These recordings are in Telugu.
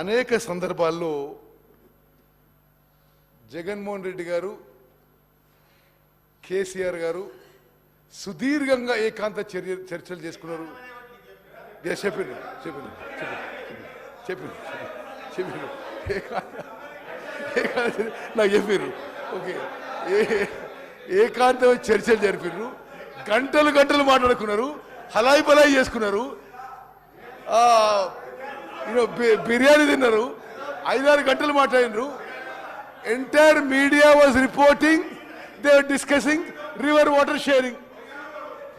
అనేక సందర్భాల్లో జగన్మోహన్ రెడ్డి గారు, కేసీఆర్ గారు సుదీర్ఘంగా ఏకాంత చర్చలు చేసుకున్నారు. చెప్పిండు నాకు చెప్పారు. ఓకే, ఏకాంత చర్చలు జరిపారు. గంటలు గంటలు మాట్లాడుకున్నారు, హలాయి బలాయి చేసుకున్నారు, బిర్యానీ తిన్నారు, 5-6 గంటలు మాట్లాడినారు. Entire media was reporting, they are discussing river water sharing.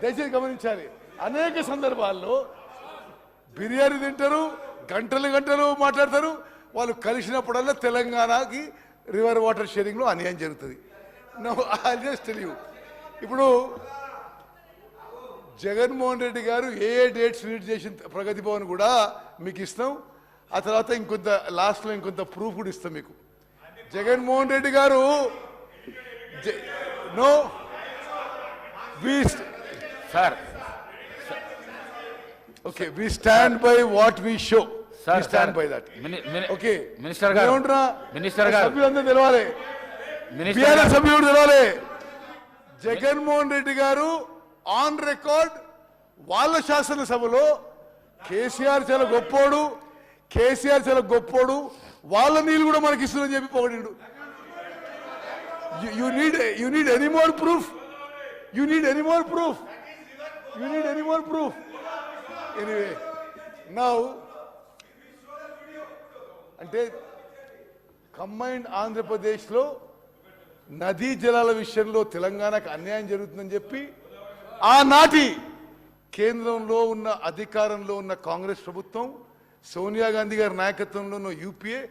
దయచేసి గమనించాలి. అనేక సందర్భాల్లో బిర్యానీ తింటారు, గంటలు గంటలు మాట్లాడతారు. వాళ్ళు కలిసినప్పుడల్లా తెలంగాణకి రివర్ వాటర్ షేరింగ్లో అన్యాయం జరుగుతుంది. ఐ జస్ట్ టెల్ యూ, ఇప్పుడు జగన్మోహన్ రెడ్డి గారు ఏ డేట్స్ రీడ్ చేసిన ప్రగతి భవన్ కూడా మీకు ఇస్తాం. ఆ తర్వాత ఇంకొంత లాస్ట్లో ఇంకొంత ప్రూఫ్ కూడా ఇస్తాం మీకు. జగన్మోహన్ రెడ్డి గారు no sir, okay, we stand by what we show, we stand by that. Okay, minister గారు, సభ్యులందరూ తెలవాలి, సభ్యుడు తెలవాలి. జగన్మోహన్ రెడ్డి గారు ఆన్ రికార్డ్ వాళ్ళ శాసనసభలో కేసీఆర్ చాలా గొప్పోడు, వాళ్ళ నీళ్ళు కూడా మనకి ఇస్తుందని చెప్పి పొగిడిండు. You need any more proof, anyway now అంటే కంబైన్డ్ ఆంధ్రప్రదేశ్లో నదీ జలాల విషయంలో తెలంగాణకు అన్యాయం జరుగుతుందని చెప్పి ఆనాటి కేంద్రంలో ఉన్న అధికారంలో ఉన్న కాంగ్రెస్ ప్రభుత్వం, సోనియా గాంధీ గారి నాయకత్వంలో ఉన్న యూపీఏ